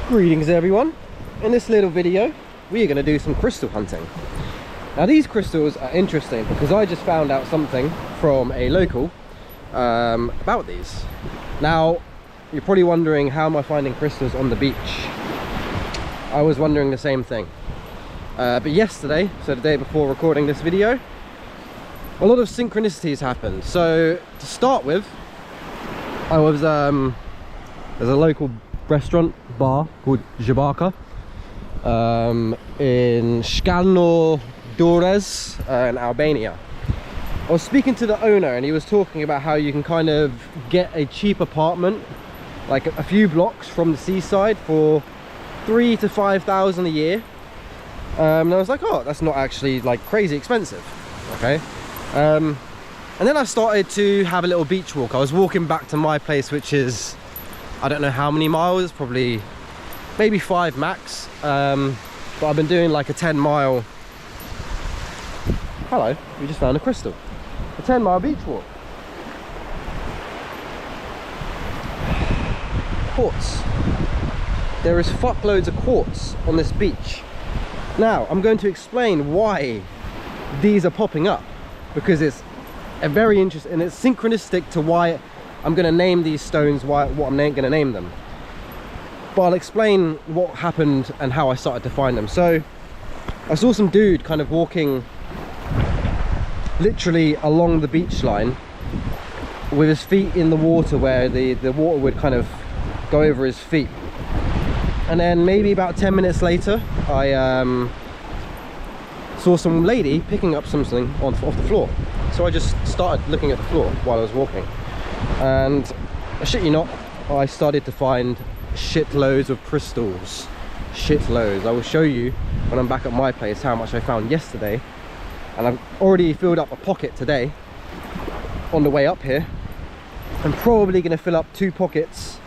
Greetings everyone. In this little video we are going to do some crystal hunting. Now these crystals are interesting because I just found out something from a local about these. Now you're probably wondering, how am I finding crystals on the beach? I was wondering the same thing, but yesterday, so the day before recording this video, a lot of synchronicities happened. So to start with, I was there's a local restaurant bar called Jabaka in Skalno Dores in Albania. I was speaking to the owner and he was talking about how you can kind of get a cheap apartment like a few blocks from the seaside for 3,000 to 5,000 a year. And I was like, oh, that's not actually like crazy expensive. Okay. And then I started to have a little beach walk. I was walking back to my place, which is, I don't know how many miles, probably maybe 5 max. But I've been doing like a 10-mile. Hello, we just found a crystal. A 10-mile beach walk. Quartz. There is fuckloads of quartz on this beach. Now I'm going to explain why these are popping up, because it's a very interesting, and it's synchronistic to why I'm going to name these stones, what I'm going to name them. But I'll explain what happened and how I started to find them. So I saw some dude kind of walking literally along the beach line with his feet in the water, where the water would kind of go over his feet. And then maybe about 10 minutes later, I saw some lady picking up something off the floor. So I just started looking at the floor while I was walking, and I shit you not, I started to find shitloads of crystals. Shitloads. I will show you when I'm back at my place how much I found yesterday, and I've already filled up a pocket today on the way up here. I'm probably going to fill up 2 pockets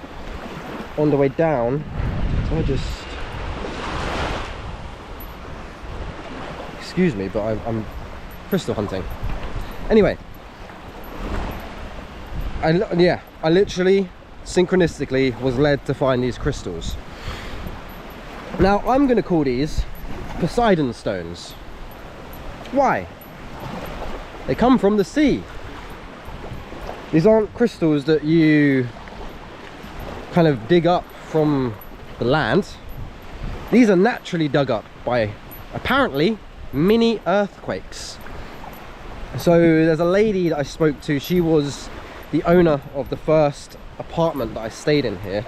on the way down. So I just, excuse me, but I'm crystal hunting. Anyway, I literally synchronistically was led to find these crystals. Now I'm going to call these Poseidon stones. Why? They come from the sea. These aren't crystals that you kind of dig up from the land. These are naturally dug up by apparently mini earthquakes. So there's a lady that I spoke to. She was the owner of the first apartment that I stayed in here,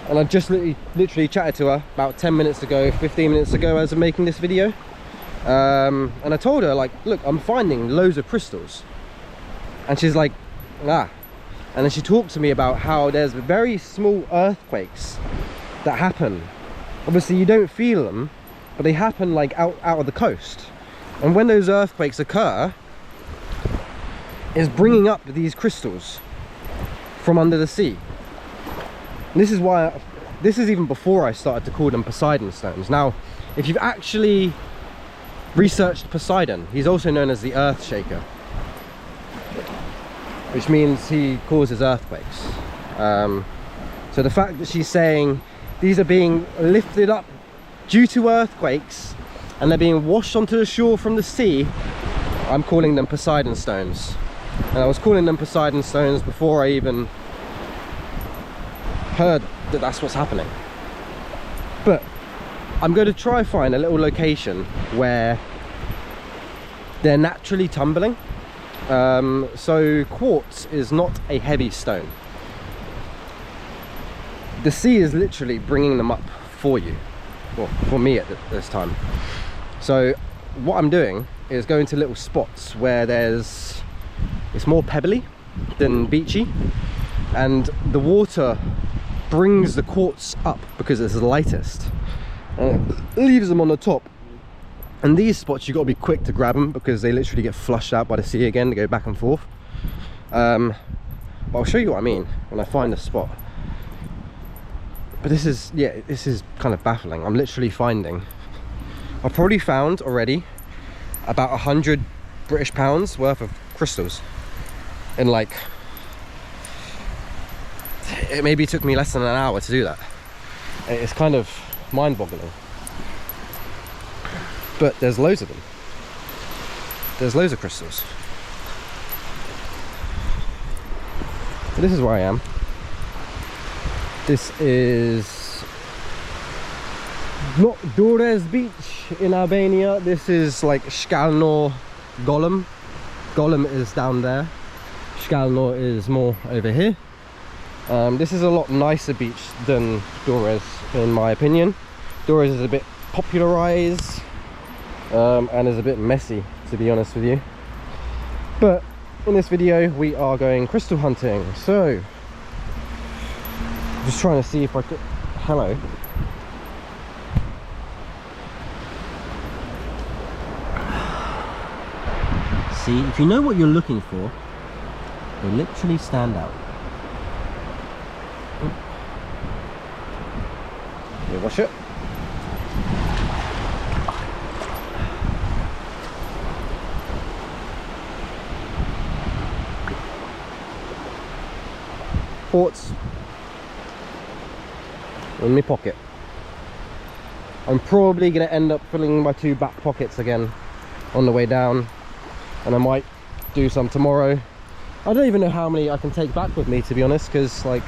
and I just literally chatted to her about 10 minutes ago, 15 minutes ago, as I'm making this video. And I told her, like, look, I'm finding loads of crystals. And she's like, ah. And then she talked to me about how there's very small earthquakes that happen. Obviously you don't feel them, but they happen like out of the coast. And when those earthquakes occur, it's bringing up these crystals from under the sea. And this is why, this is even before I started to call them Poseidon stones. Now, if you've actually researched Poseidon, he's also known as the earth shaker, which means he causes earthquakes. So the fact that she's saying these are being lifted up due to earthquakes and they're being washed onto the shore from the sea, I'm calling them Poseidon stones. And I was calling them Poseidon stones before I even heard that that's what's happening. But I'm going to try find a little location where they're naturally tumbling. So quartz is not a heavy stone. The sea is literally bringing them up for you, well, for me at this time. So what I'm doing is going to little spots where it's more pebbly than beachy, and the water brings the quartz up because it's the lightest, and it leaves them on the top. And these spots, you've got to be quick to grab them because they literally get flushed out by the sea again to go back and forth. But I'll show you what I mean when I find a spot. But this is, yeah, this is kind of baffling. I'm literally finding, I've probably found already about 100 British pounds worth of crystals in like, it maybe took me less than an hour to do that. It's kind of mind-boggling. But there's loads of them. There's loads of crystals. So this is where I am. This is not Durrës Beach in Albania. This is like Skalno Golem. Golem is down there. Skalno is more over here. This is a lot nicer beach than Durrës, in my opinion. Durrës is a bit popularized and is a bit messy, to be honest with you. But in this video we are going crystal hunting. So just trying to see if I could... Hello. See, if you know what you're looking for, they literally stand out. You wash it. Quartz in my pocket. I'm probably going to end up filling my 2 back pockets again on the way down, and I might do some tomorrow. I don't even know how many I can take back with me, to be honest, because like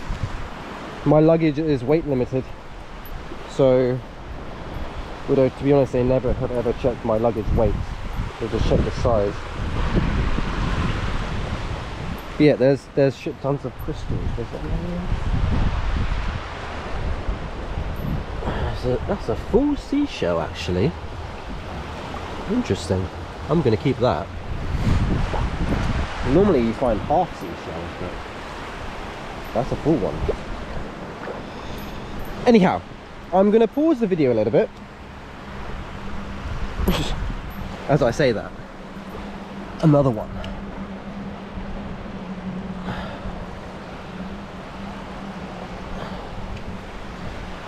my luggage is weight limited. So, although to be honest, they never have ever checked my luggage weight. They just check the size. But yeah, there's shit tons of crystals. That's a full seashell, actually. Interesting. I'm gonna keep that. Normally you find half seashells, but that's a full one. Anyhow, I'm gonna pause the video a little bit as I say that. Another one.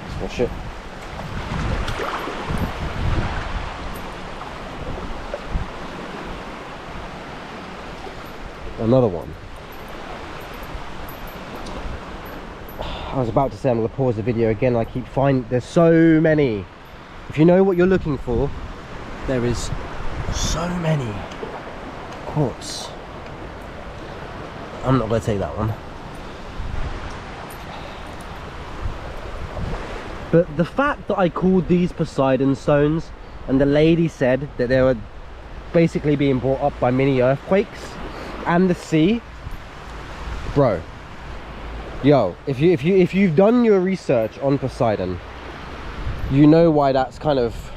Let's wash it. Another one. I was about to say I'm going to pause the video again. I keep finding there's so many. If you know what you're looking for, there is so many. Quartz. I'm not going to take that one. But the fact that I called these Poseidon stones, and the lady said that they were basically being brought up by mini earthquakes and the sea, bro. Yo, if you've done your research on Poseidon, you know why that's kind of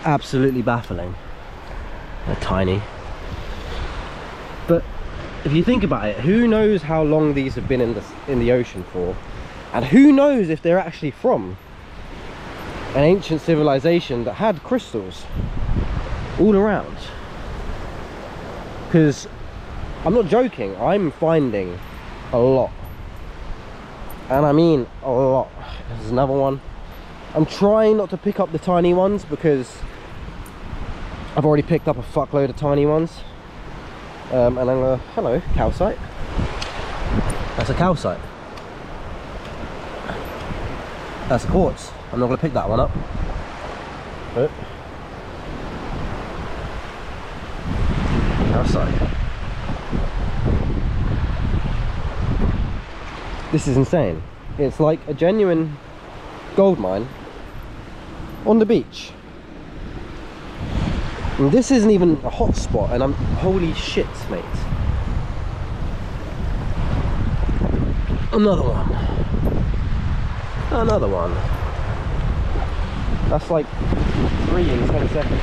absolutely baffling. They're tiny. But if you think about it, who knows how long these have been in the ocean for, and who knows if they're actually from an ancient civilization that had crystals all around. Because I'm not joking, I'm finding a lot, and I mean a lot. There's another one. I'm trying not to pick up the tiny ones because I've already picked up a fuckload of tiny ones. And I'm gonna... Hello, calcite. That's a calcite. That's a quartz. I'm not gonna pick that one up. But calcite. This is insane. It's like a genuine gold mine on the beach. And this isn't even a hot spot, and I'm... Holy shit, mate. Another one. Another one. That's like 3 in 10 seconds.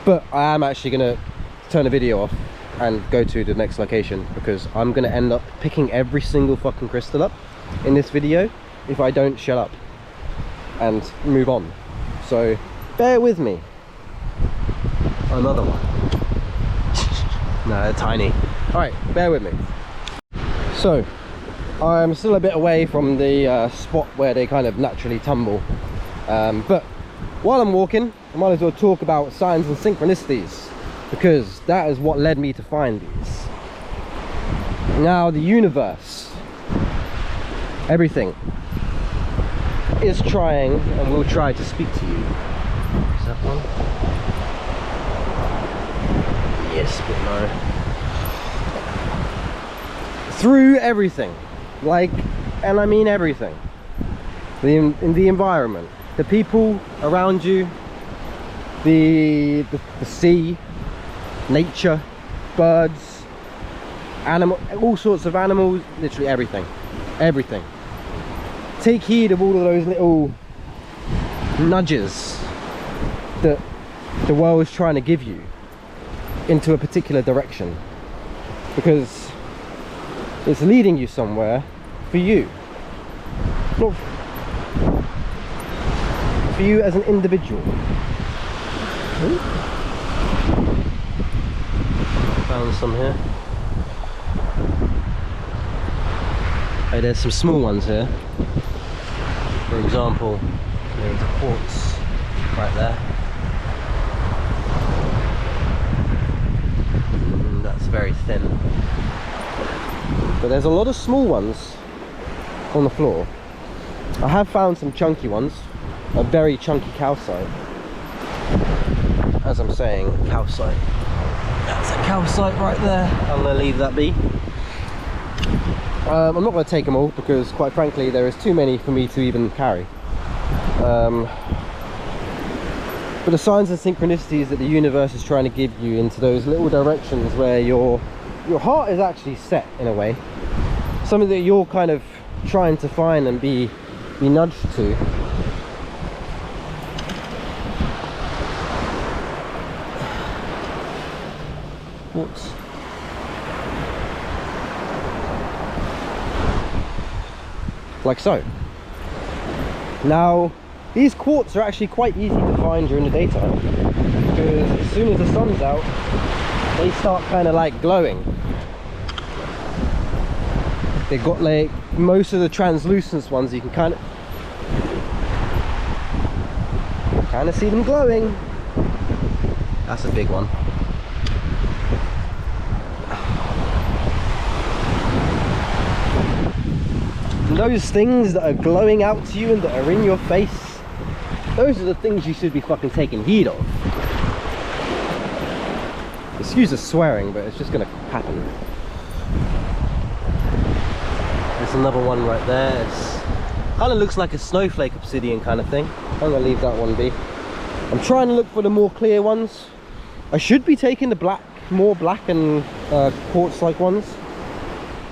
But I am actually going to turn the video off and go to the next location, because I'm going to end up picking every single fucking crystal up in this video if I don't shut up and move on. So bear with me. Another one. No, they're tiny. Alright, bear with me. So I'm still a bit away from the spot where they kind of naturally tumble, but while I'm walking, I might as well talk about signs and synchronicities, because that is what led me to find these. Now, the universe Everything is trying and will try to speak to you. Is that one? Yes, but no. Through everything, like, and I mean everything. In the environment, the people around you, the sea, nature, birds, animal, all sorts of animals, literally everything. Everything. Take heed of all of those little nudges that the world is trying to give you into a particular direction, because it's leading you somewhere for you, not for you as an individual. Found some here. Oh, there's some small ones here. For example, there's a quartz right there. That's very thin. But there's a lot of small ones on the floor. I have found some chunky ones, a very chunky calcite. As I'm saying, calcite. That's a calcite right there. I'm going to leave that be. I'm not going to take them all because, quite frankly, there is too many for me to even carry. But the signs and synchronicities that the universe is trying to give you into those little directions where your heart is actually set in a way, something that you're kind of trying to find and be nudged to. Whoops. Like so. Now, these quartz are actually quite easy to find during the daytime, because as soon as the sun's out, they start kind of like glowing. They've got like most of the translucent ones, you can kind of see them glowing. That's a big one. And those things that are glowing out to you and that are in your face, those are the things you should be fucking taking heed of. Excuse the swearing, but it's just gonna happen. There's another one right there. It's kind of looks like a snowflake obsidian kind of thing. I'm gonna leave that one be. I'm trying to look for the more clear ones. I should be taking the black, more black and quartz-like ones,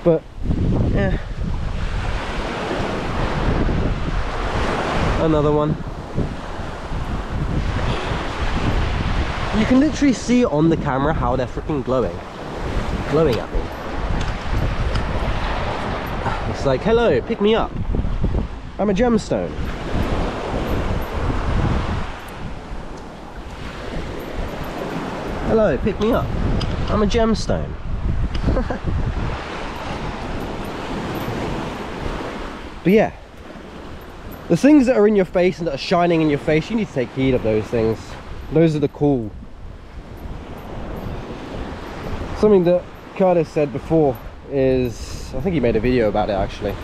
but yeah. Another one. You can literally see on the camera how they're freaking glowing at me. It's like, hello, pick me up. I'm a gemstone. Hello, pick me up. I'm a gemstone. But yeah, the things that are in your face and that are shining in your face, you need to take heed of those things. Those are the cool. Something that Curtis said before is, I think he made a video about it actually.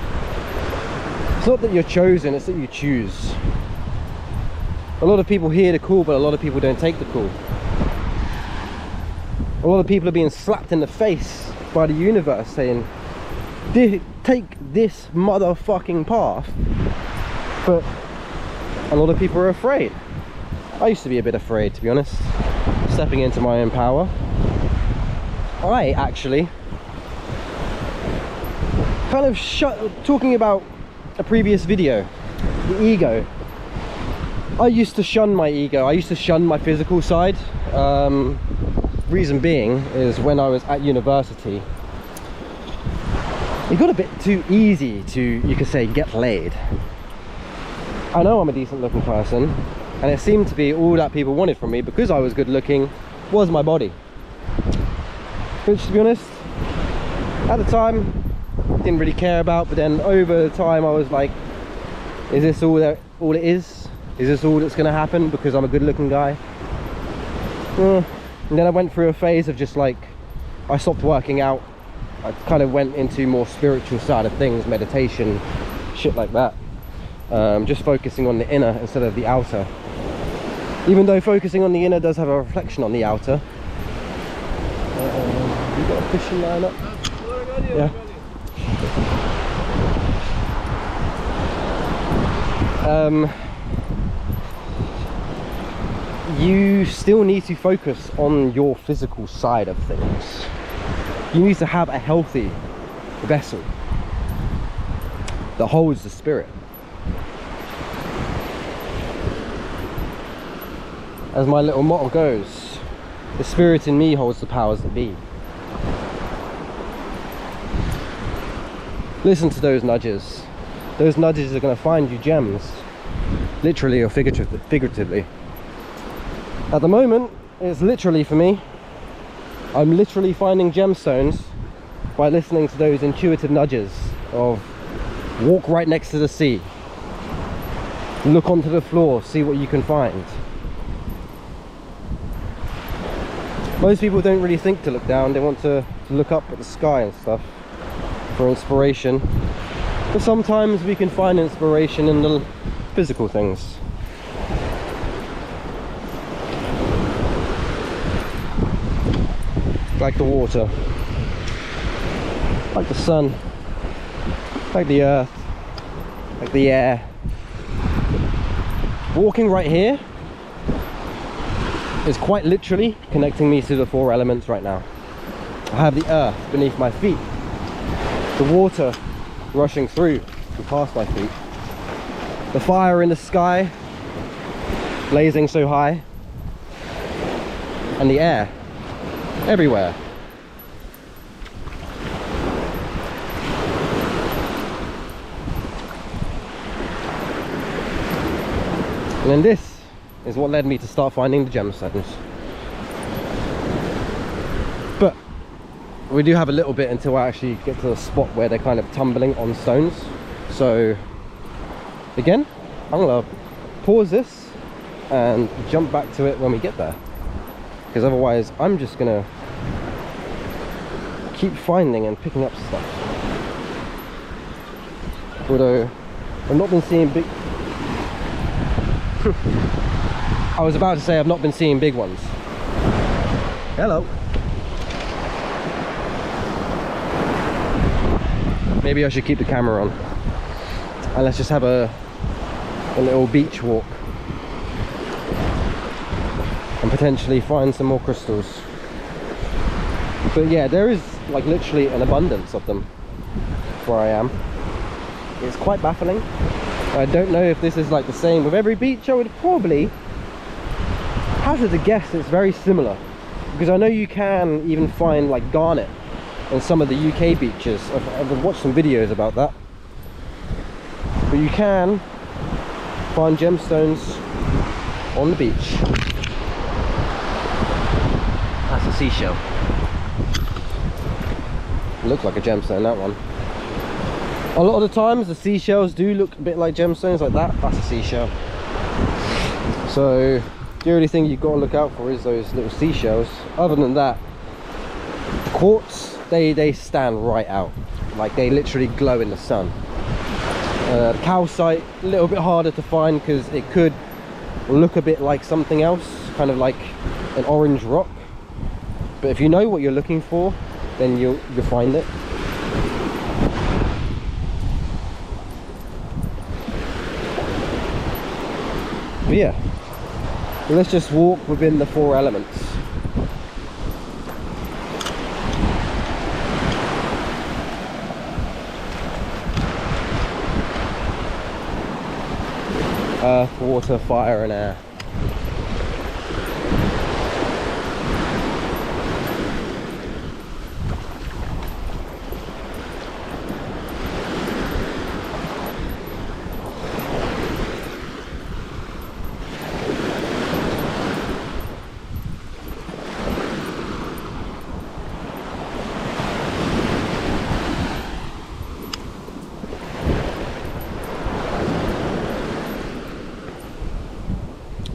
It's not that you're chosen, it's that you choose. A lot of people hear the cool, but a lot of people don't take the cool. A lot of people are being slapped in the face by the universe saying, take this motherfucking path. But a lot of people are afraid. I used to be a bit afraid, to be honest, stepping into my own power. I actually kind of talking about a previous video, the ego. I used to shun my ego. I used to shun my physical side. Reason being is when I was at university, it got a bit too easy to, you could say, get laid. I know I'm a decent looking person, and it seemed to be all that people wanted from me because I was good looking was my body, which, to be honest, at the time didn't really care about. But then over time I was like, is this all it is? Is this all that's going to happen because I'm a good looking guy? And then I went through a phase of just like, I stopped working out. I kind of went into more spiritual side of things, meditation, shit like that. Just focusing on the inner instead of the outer. Even though focusing on the inner does have a reflection on the outer. You got a fishing line up? Yeah. You still need to focus on your physical side of things. You need to have a healthy vessel that holds the spirit. As my little motto goes, the spirit in me holds the powers that be. Listen to those nudges. Those nudges are going to find you gems, literally or figuratively. At the moment, it's literally for me. I'm literally finding gemstones by listening to those intuitive nudges of walk right next to the sea, look onto the floor, see what you can find. Most people don't really think to look down, they want to look up at the sky and stuff for inspiration. But sometimes we can find inspiration in the physical things. Like the water, like the sun, like the earth, like the air. Walking right here is quite literally connecting me to the 4 elements right now. I have the earth beneath my feet, the water rushing through and past my feet, the fire in the sky blazing so high, and the air everywhere. And then this is what led me to start finding the gemstones. But we do have a little bit until I actually get to the spot where they're kind of tumbling on stones. So again, I'm gonna pause this and jump back to it when we get there, because otherwise I'm just gonna keep finding and picking up stuff. Although I've not been seeing big I was about to say I've not been seeing big ones. Hello. Maybe I should keep the camera on and let's just have a little beach walk and potentially find some more crystals. But yeah, there is like literally an abundance of them where I am. It's quite baffling. I don't know if this is like the same with every beach. I would probably hazard a guess it's very similar, because I know you can even find like garnet on some of the UK beaches. I've watched some videos about that. But you can find gemstones on the beach. That's a seashell. Looks like a gemstone, that one. A lot of the times the seashells do look a bit like gemstones like that. That's a seashell. So the only thing you've got to look out for is those little seashells. Other than that, the quartz, they stand right out. Like they literally glow in the sun. The calcite, a little bit harder to find because it could look a bit like something else, kind of like an orange rock. But if you know what you're looking for, then you'll find it. But yeah, let's just walk within the 4 elements. Earth, water, fire and air.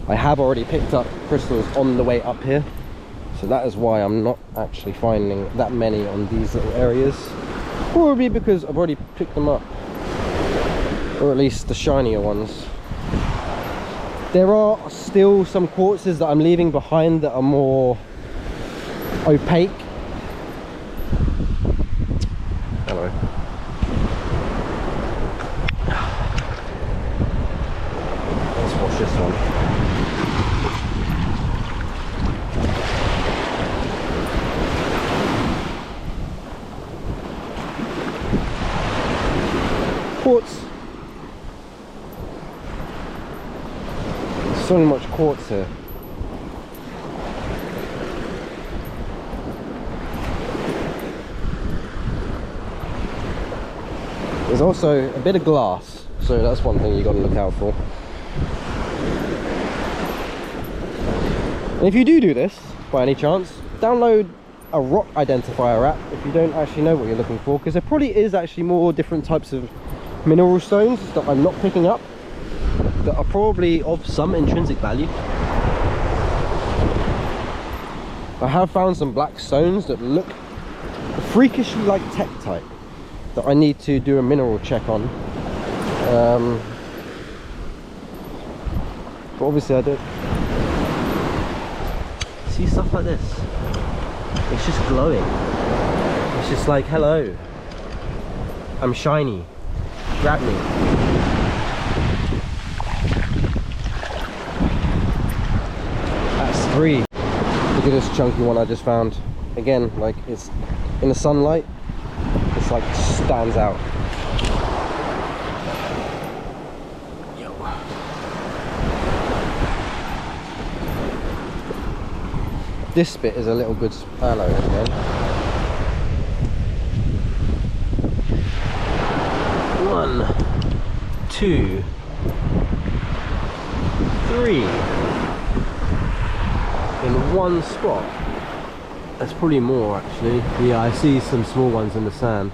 I have already picked up crystals on the way up here, so that is why I'm not actually finding that many on these little areas. Probably because I've already picked them up. or at least the shinier ones. There are still some quartzes that I'm leaving behind that are more opaque. Hello. Let's wash this one. Quartz. There's so much quartz here. There's also a bit of glass, so that's one thing you got to look out for. And if you do this, by any chance, download a rock identifier app if you don't actually know what you're looking for, because there probably is actually more different types of mineral stones that I'm not picking up that are probably of some intrinsic value. I have found some black stones that look freakishly like tektite that I need to do a mineral check on. But obviously I don't see stuff like this. It's just glowing. It's just like, hello, I'm shiny, grab me. That's 3. Look at this chunky one I just found. Again, like, it's in the sunlight, it's like stands out. Yo. This bit is a little good. Hello again. 1, 2, 3 in one spot. That's probably more actually. Yeah, I see some small ones in the sand.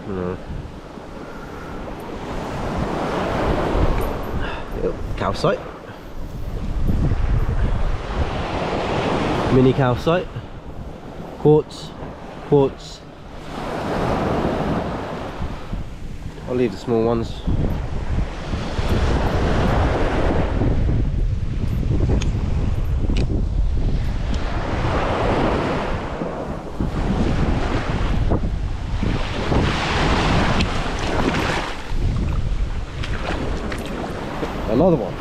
No. Calcite. Mini calcite. Quartz. Quartz. I'll leave the small ones. Another one.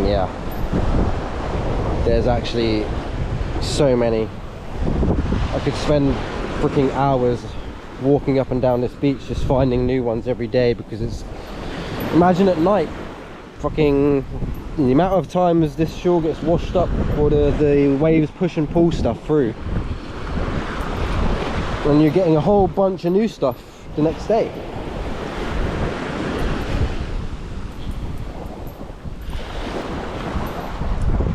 Yeah. There's actually so many. I could spend freaking hours walking up and down this beach just finding new ones every day, because it's, imagine at night, fucking the amount of times this shore gets washed up, or the waves push and pull stuff through, and you're getting a whole bunch of new stuff the next day.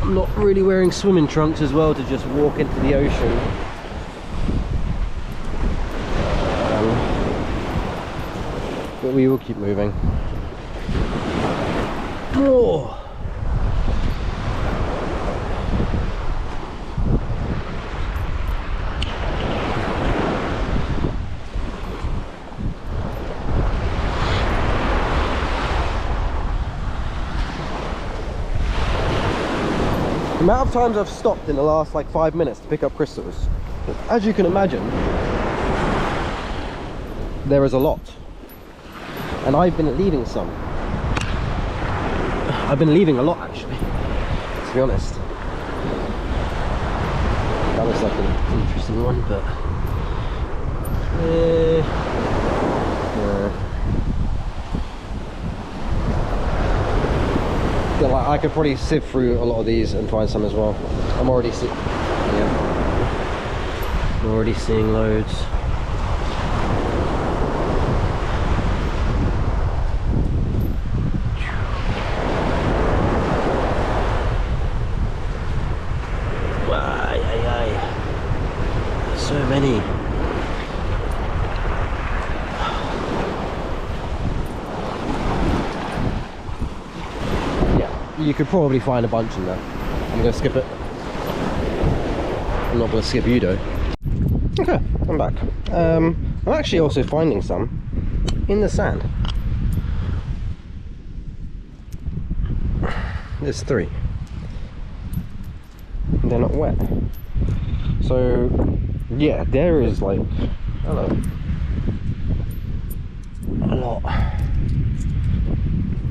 I'm not really wearing swimming trunks as well to just walk into the ocean. But we will keep moving. More. The amount of times I've stopped in the last like 5 minutes to pick up crystals, as you can imagine, there is a lot, and I've been leaving some. I've been leaving a lot actually, to be honest. That looks like an interesting one, but yeah, like I could probably sift through a lot of these and find some as well. I'm already seeing, yeah, I'm already seeing loads. So many. you could probably find a bunch in there. I'm gonna skip it. I'm not gonna skip you though. Okay, I'm back. I'm actually also finding some in the sand. There's 3. They're not wet. So yeah, there is like, hello, a lot.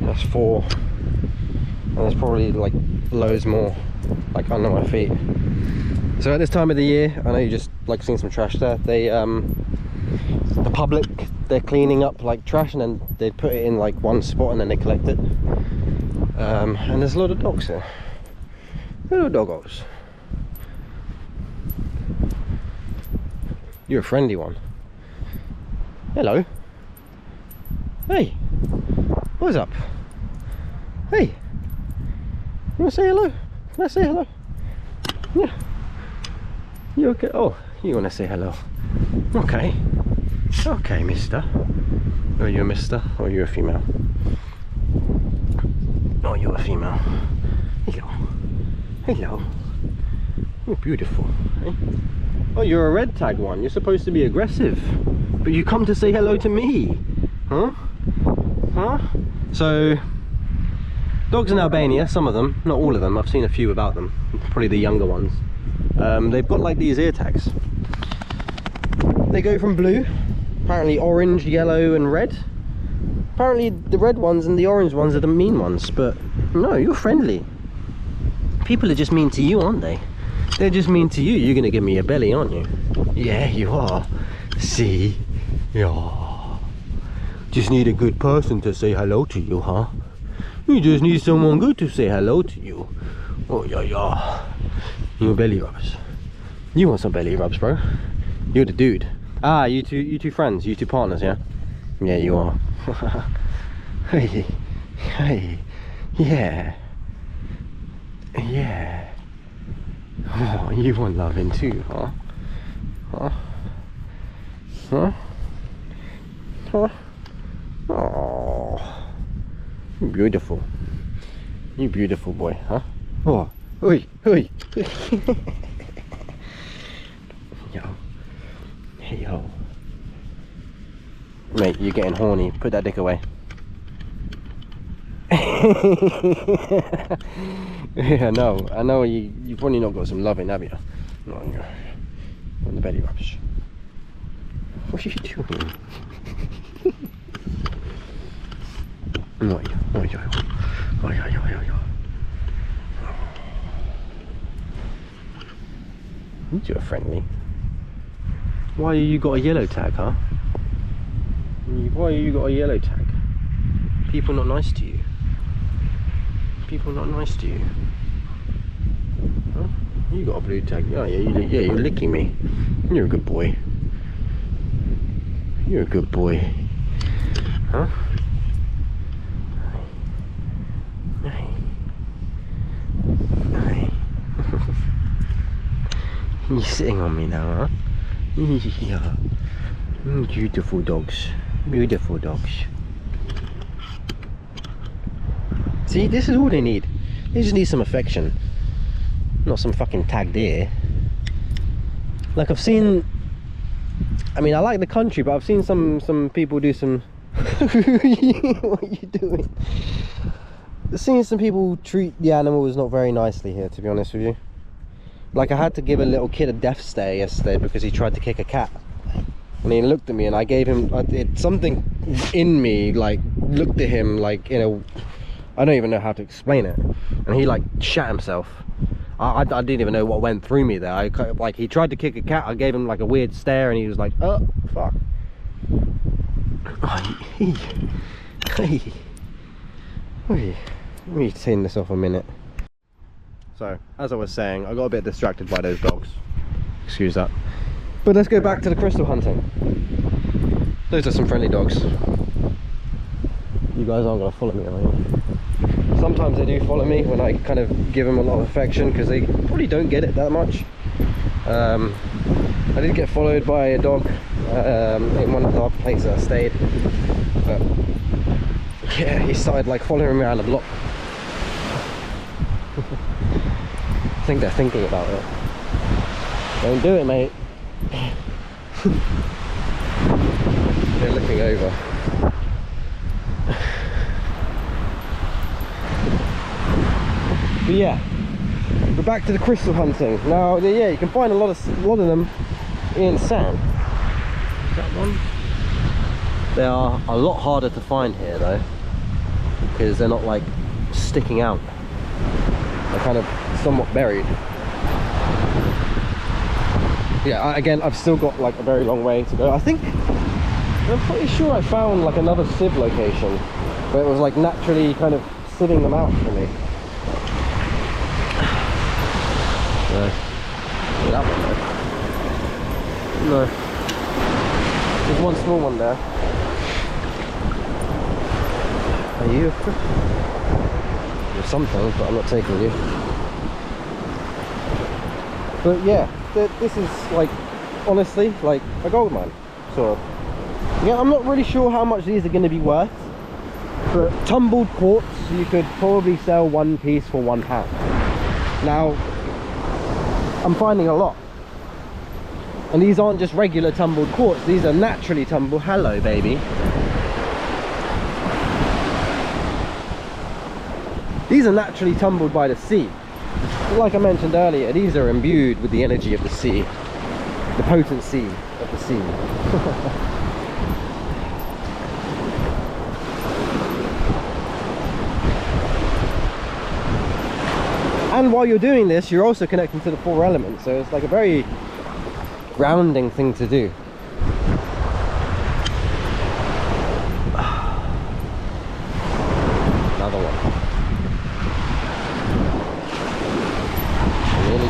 That's 4, and there's probably like loads more like under my feet. So at this time of the year, I know you just like seen some trash there. They the public, they're cleaning up like trash, and then they put it in like one spot and then they collect it. And there's a lot of dogs here. Little doggos. You're a friendly one. Hello. Hey. What's up? Hey. You wanna say hello? Can I say hello? Yeah. You okay? Oh, you wanna say hello? Okay. Okay, mister. Are you a mister or are you a female? Oh, you're a female. Hello. Hello. You're beautiful. Eh? Oh, you're a red tag one. You're supposed to be aggressive, but you come to say hello to me. Huh? Huh? So, dogs in Albania, some of them, not all of them, I've seen a few without them, probably the younger ones. They've got like these ear tags. They go from blue, apparently orange, yellow and red. Apparently the red ones and the orange ones are the mean ones, but no, you're friendly. People are just mean to you, aren't they? They're just mean to you. You're gonna give me a belly, aren't you? Yeah, you are. See? Yeah. Just need a good person to say hello to you, huh? You just need someone good to say hello to you. Oh, yeah, yeah. You belly rubs. You want some belly rubs, bro? You're the dude. Ah, you two friends, you two partners, yeah? Yeah, you are. Hey, hey, yeah. Yeah. Oh, you want loving too, huh? Huh? Huh? Huh? Oh, you beautiful. You beautiful boy, huh? Oh, oi, oi. Yo. Hey, yo. Mate, you're getting horny. Put that dick away. Yeah, I know you've probably not got some loving, have you? No, you're on the belly rubs. What are you doing? You two are friendly. Why you got a yellow tag, huh? Why you got a yellow tag? People not nice to you. People not nice to you. Huh? You got a blue tag. Oh yeah, you're licking me. You're a good boy. You're a good boy. Huh? Hey. Hey. You're sitting on me now, huh? Yeah. Beautiful dogs. Beautiful dogs. See, this is all they need. They just need some affection. Not some fucking tagged ear. Like I've seen, I mean I like the country, but I've seen some people do some what are you doing? I've seen some people treat the animals not very nicely here, to be honest with you. Like I had to give a little kid a death stare yesterday because he tried to kick a cat. And he looked at me and I gave him, something in me like looked at him like, you know, I don't even know how to explain it. And he like shat himself. I didn't even know what went through me there. Like he tried to kick a cat, I gave him like a weird stare and he was like, oh, fuck. Hey. Let me turn this off a minute. So, as I was saying, I got a bit distracted by those dogs. Excuse that. But let's go back to the crystal hunting. Those are some friendly dogs. You guys aren't going to follow me, are you? Sometimes they do follow me when I kind of give them a lot of affection because they probably don't get it that much. I did get followed by a dog in one of the places that I stayed. But yeah, he started like following me around the block. think they're thinking about it. Don't do it, mate. They're looking over. But yeah, we're back to the crystal hunting. Now, yeah, you can find a lot of them in sand. Is that one? They are a lot harder to find here though, because they're not like sticking out. They're kind of somewhat buried. Yeah, again, I've still got like a very long way to go. I'm pretty sure I found like another sieve location where it was like naturally kind of sieving them out for me. No. That one though. No. There's one small one there. Are you? Or something, but I'm not taking you. But yeah, this is like, honestly, like a gold mine, sort of. Yeah, I'm not really sure how much these are going to be worth, but tumbled quartz, you could probably sell one piece for £1. Now, I'm finding a lot. And these aren't just regular tumbled quartz, these are naturally tumbled. Hello, baby. These are naturally tumbled by the sea. Like I mentioned earlier, these are imbued with the energy of the sea, the potency of the sea. And while you're doing this, you're also connecting to the 4 elements, so it's like a very grounding thing to do. Another one.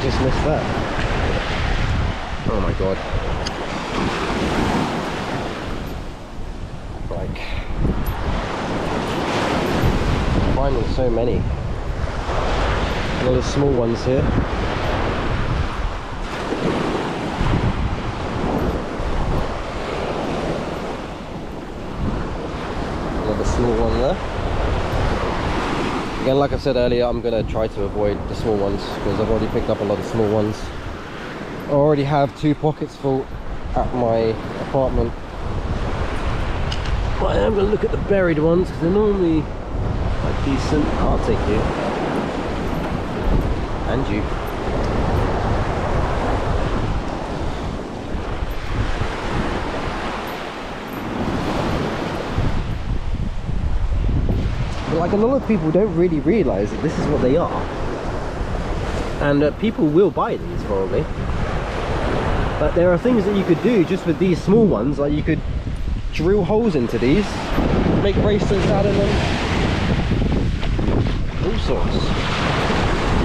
Just missed that. Oh my god. Like, I'm finding so many. A lot of small ones here. Another small one there. Again, like I said earlier, I'm going to try to avoid the small ones because I've already picked up a lot of small ones. I already have 2 pockets full at my apartment. But I am going to look at the buried ones because they're normally quite decent. I'll take you. And you. Like, a lot of people don't really realise that this is what they are, and people will buy these probably, but there are things that you could do just with these small ones. Like, you could drill holes into these, make bracelets out of them, all sorts.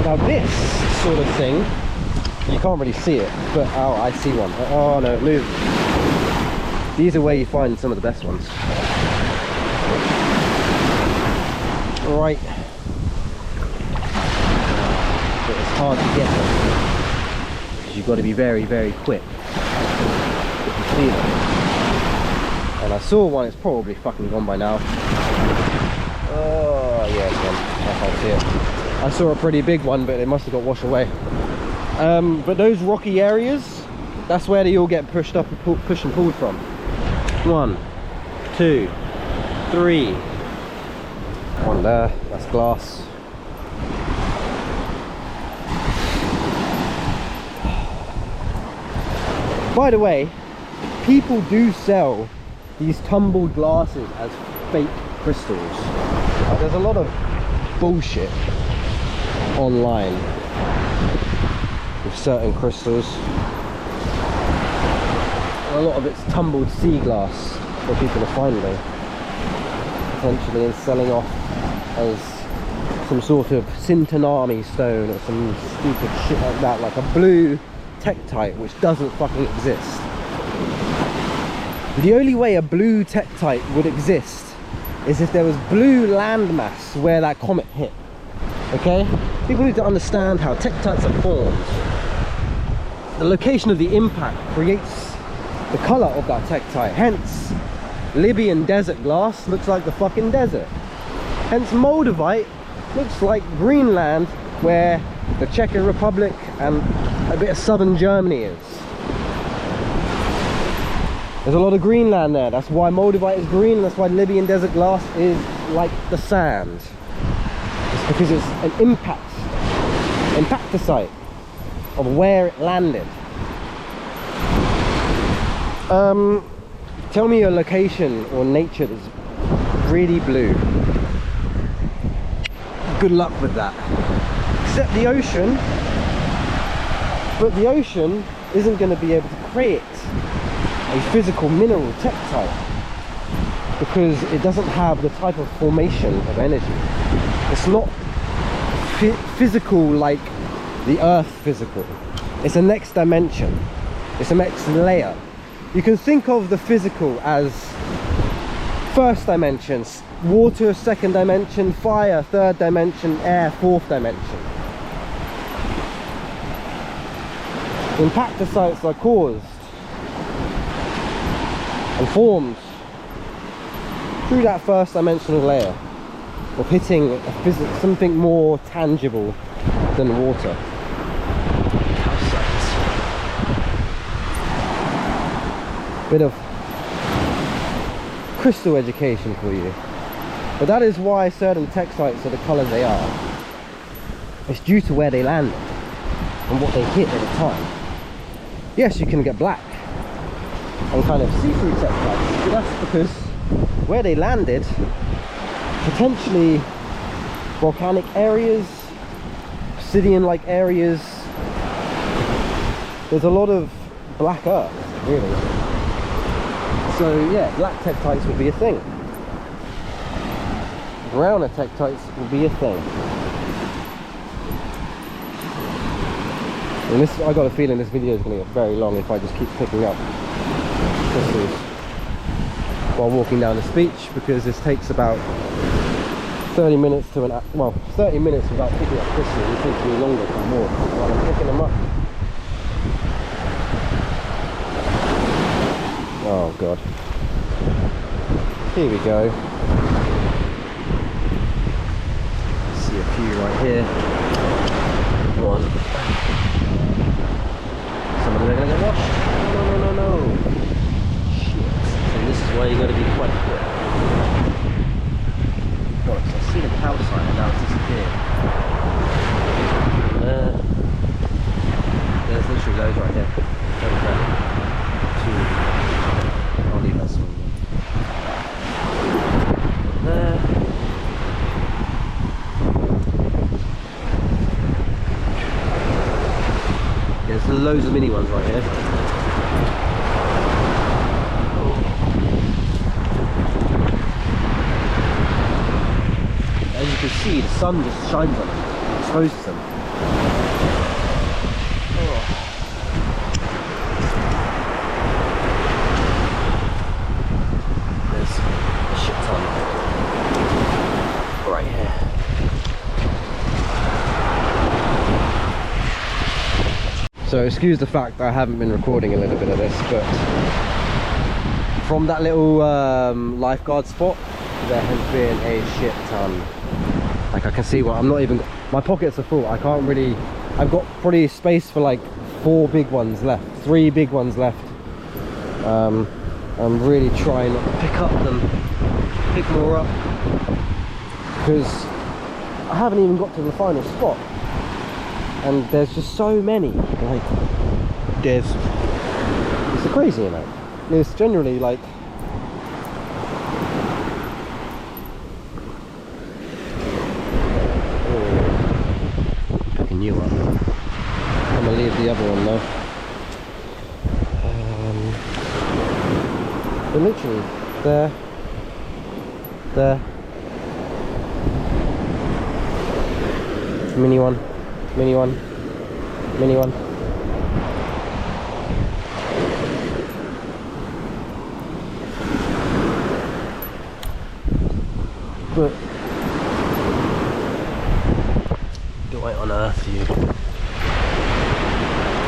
Now this sort of thing, you can't really see it, but oh, I see one. Oh no, it moved. These are where you find some of the best ones. Right, but it's hard to get them because you've got to be very, very quick if you see them. And I saw one, it's probably fucking gone by now. Oh yeah, it's gone. I can't see it. I saw a pretty big one, but it must have got washed away. But those rocky areas, that's where they all get pushed up and pushed and pulled from. 1, 2, 3. One there, that's glass. By the way, people do sell these tumbled glasses as fake crystals. There's a lot of bullshit online with certain crystals. A lot of it's tumbled sea glass for people are finding, potentially, and selling off as some sort of Sintanami stone or some stupid shit like that, like a blue tektite which doesn't fucking exist. The only way a blue tektite would exist is if there was blue landmass where that comet hit. Okay? People need to understand how tektites are formed. The location of the impact creates the colour of that tektite. Hence, Libyan desert glass looks like the fucking desert. Hence, Moldavite looks like Greenland, where the Czech Republic and a bit of southern Germany is. There's a lot of Greenland there. That's why Moldavite is green. That's why Libyan desert glass is like the sand. It's because it's an impactor site of where it landed. Tell me a location or nature that's really blue. Good luck with that. Except the ocean. But the ocean isn't going to be able to create a physical mineral tektite because it doesn't have the type of formation of energy. It's not physical like the earth physical. It's a next dimension. It's a next layer. You can think of the physical as first dimension, water second dimension, fire third dimension, air fourth dimension. Impactor sites are caused and formed through that first dimensional layer of hitting something more tangible than water. Bit of crystal education for you. But that is why certain teksites are the colours they are. It's due to where they landed and what they hit at the time. Yes, you can get black and kind of see-through teksites, but that's because where they landed, potentially volcanic areas, obsidian-like areas, there's a lot of black earth, really. So yeah, black tektites would be a thing. Browner tektites will be a thing. And this, I got a feeling this video is going to get very long if I just keep picking up crystals while walking down the beach, because this takes about 30 minutes to an hour. Well, 30 minutes without picking up crystals. It takes me longer to walk while I'm picking them up. Oh god. Here we go. See a few right here. One. Some of them are going to get washed. No. Shit. So this is why you got to be quite quick. God, I see the calcite and now it's disappeared. There's literally loads right here. Two. I'll leave that one there. There's loads of mini ones right here. As you can see, the sun just shines on them, exposes them. So excuse the fact that I haven't been recording a little bit of this, but from that little lifeguard spot, there has been a shit ton. Like I can see what I'm not even, my pockets are full. I can't really, I've got probably space for like 4 big ones left, 3 big ones left. I'm really trying not to pick more up, because I haven't even got to the final spot. And there's just so many, like, it's a crazy amount. It's generally like, pick a new one. I'm gonna leave the other one though. But literally, there, mini one. Mini one. But do I unearth you?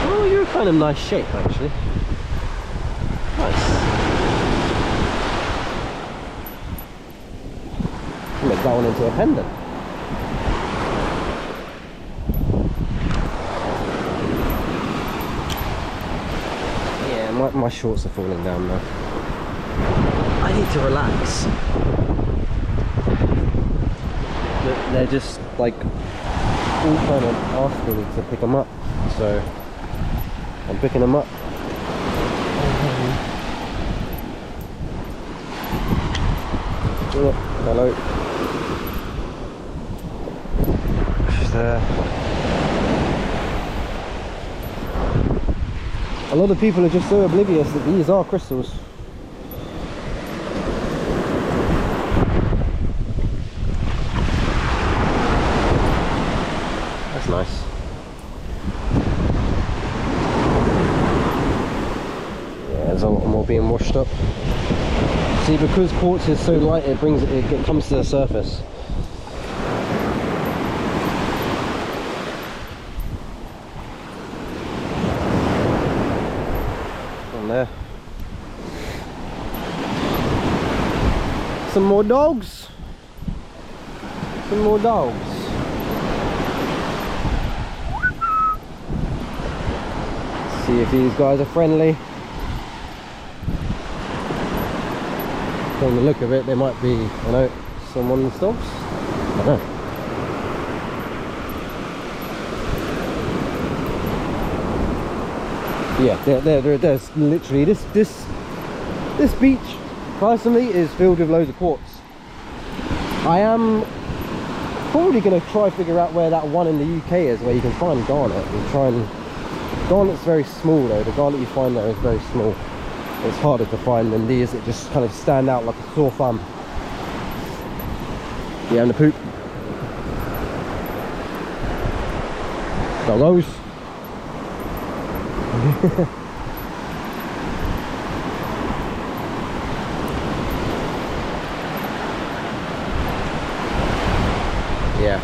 Oh, you're a kind of nice shape actually. Nice. Make that one into a pendant. My shorts are falling down now. I need to relax. They're just like all trying to ask me to pick them up, so I'm picking them up. Oh, hello. She's there. A lot of people are just so oblivious that these are crystals. That's nice. Yeah, there's a lot more being washed up. See, because quartz is so light, it comes to the surface. On there. Some more dogs. Some more dogs. See if these guys are friendly. From the look of it, they might be, you know, someone's dogs. I don't know. Yeah, there's literally this beach personally is filled with loads of quartz. I am probably going to try figure out where that one in the UK is, where you can find garnet, and try and garnet's very small though. The garnet you find there is very small. It's harder to find than these that just kind of stand out like a sore thumb. Yeah, and the poop. Doggos. Yeah.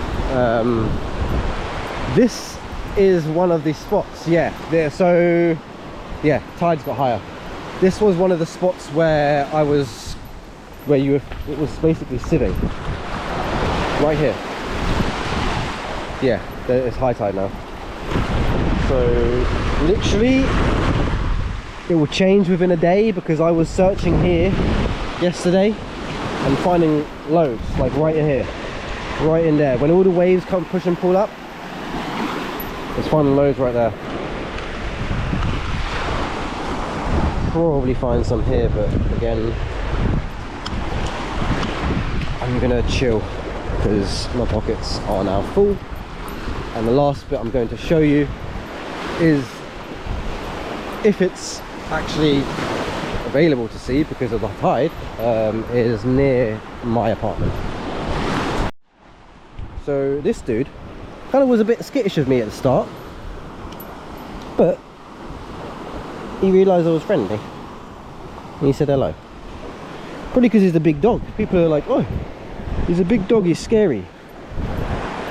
This is one of the spots. Yeah. There. So, yeah, tides got higher. This was one of the spots where it was basically sitting. Right here. Yeah, it's high tide now. So, literally, it will change within a day, because I was searching here yesterday and finding loads, like right in here. Right in there. When all the waves come push and pull up, it's finding loads right there. Probably find some here, but again, I'm gonna chill because my pockets are now full. And the last bit I'm going to show you is, if it's actually available to see because of the tide, is near my apartment. So this dude kind of was a bit skittish of me at the start, but he realised I was friendly and he said hello. Probably because he's a big dog. People are like, oh, he's a big dog, he's scary.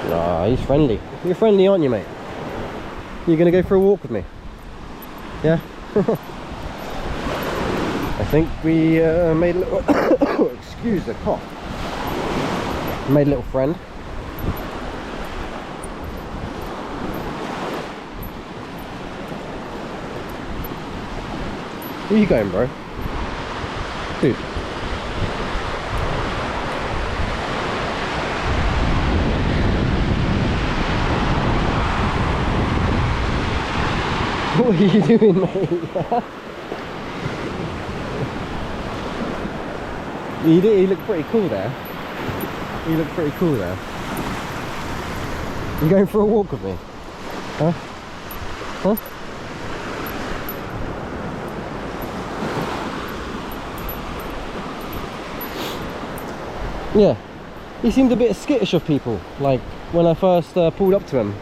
Nah, he's friendly. You're friendly, aren't you, mate? You're gonna go for a walk with me? Yeah? I think we made a little excuse the cough. Made a little friend. Where are you going, bro? Dude. What are you doing, mate? He looked pretty cool there. He looked pretty cool there. You going for a walk with me? Huh? Huh? Yeah, he seemed a bit skittish of people, like when I first pulled up to him.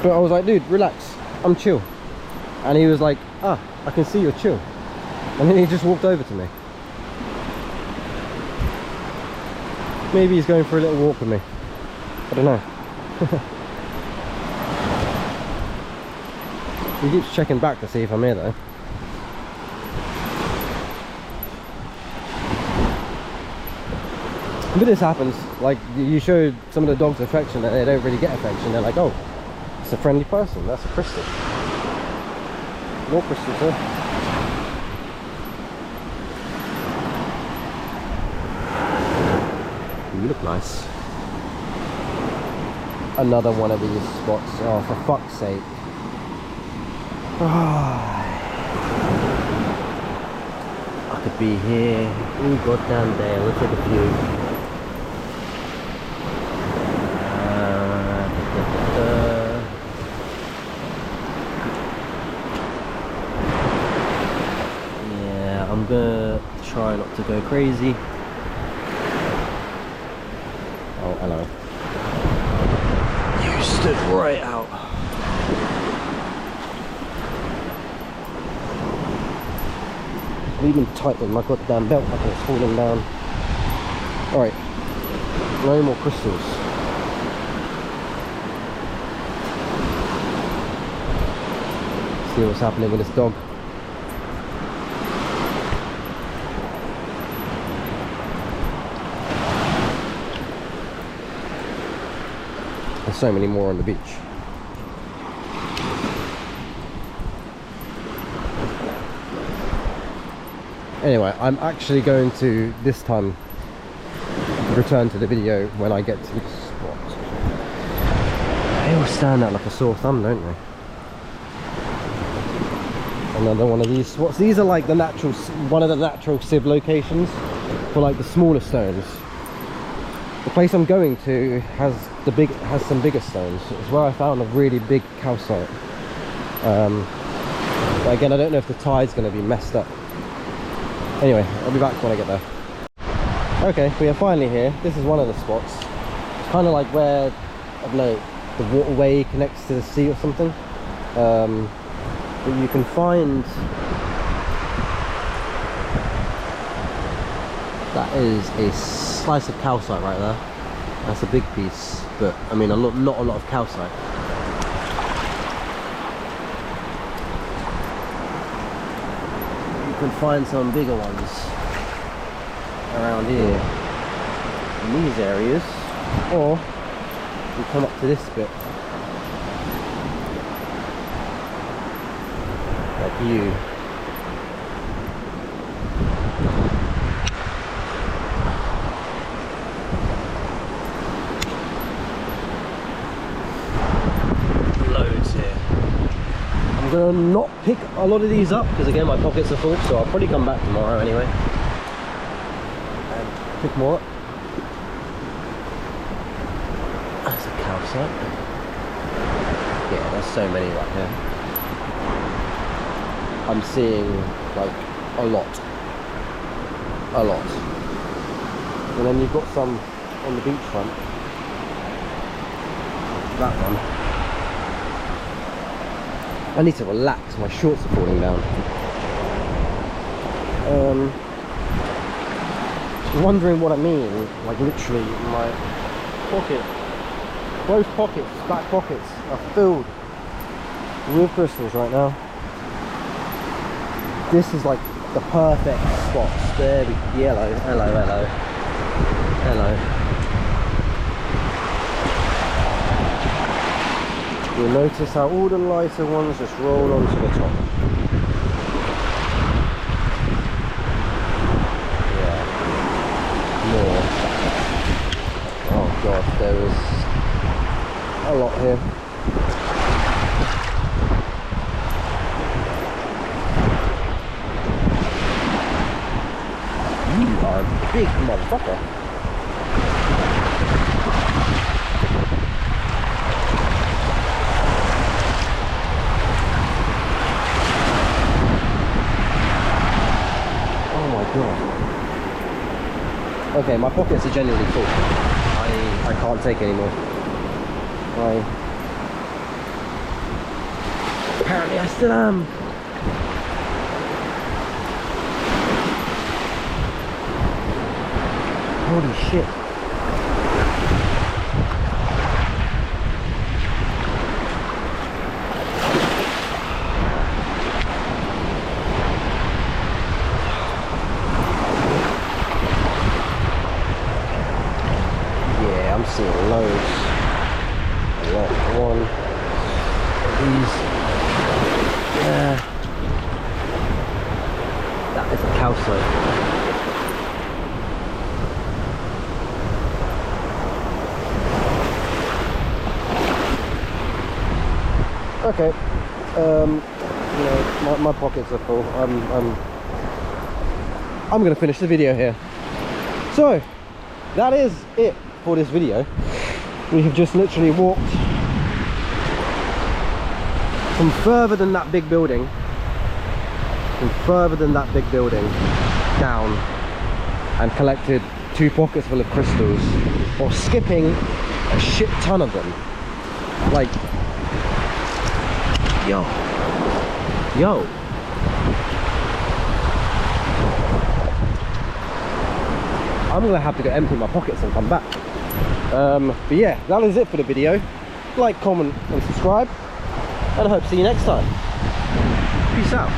But I was like, dude, relax, I'm chill. And he was like, ah, I can see you're chill. And then he just walked over to me. Maybe he's going for a little walk with me. I don't know. He keeps checking back to see if I'm here though. But this happens, like you show some of the dogs affection and they don't really get affection. They're like, oh, it's a friendly person, that's a crystal. More crystals here. you look nice. Another one of these spots. Oh, for fuck's sake. I could be here all goddamn day. Let's take a few. Yeah, I'm gonna try not to go crazy. Oh, hello. You stood right out. I've even tightened my goddamn belt like it's falling down. Alright, no more crystals. See what's happening with this dog. There's so many more on the beach. Anyway, I'm actually going to, this time, return to the video when I get to the spot. They all stand out like a sore thumb, don't they? Another one of these spots. These are like the natural, one of the natural sieve locations for like the smaller stones. The place I'm going to has some bigger stones. It's where I found a really big calcite. But again, I don't know if the tide's going to be messed up. Anyway, I'll be back when I get there. Okay, we are finally here. This is one of the spots. It's kind of like where, I don't know, the waterway connects to the sea or something. But you can find... That is a slice of calcite right there. That's a big piece, but I mean not a lot of calcite. You can find some bigger ones around here in these areas, or you come up to this bit like you. I'm gonna not pick a lot of these up because again my pockets are full, so I'll probably come back tomorrow anyway and pick more up. That's a calcite. Yeah, there's so many right here. I'm seeing like a lot. And then you've got some on the beachfront. That one. I need to relax, my shorts are falling down. Wondering what I mean, like literally my pocket, both pockets, back pockets are filled with crystals right now. This is like the perfect spots. There we go. Hello, hello, hello. Hello. You'll notice how all the lighter ones just roll onto the top. Yeah. More. Oh god, there is a lot here. You are a big motherfucker. Okay, my pockets are genuinely full. I can't take any more. Apparently I still am. Holy shit. I'm seeing loads. A lot. One. These. Yeah. That is a calcite. Okay. You know, my pockets are full. I'm gonna finish the video here. So that is it for this video. We have just literally walked from further than that big building, down, and collected 2 pockets full of crystals, or skipping a shit ton of them. Like, yo, I'm gonna have to go empty my pockets and come back. But yeah, that is it for the video. Like, comment and subscribe, and I hope to see you next time. Peace out.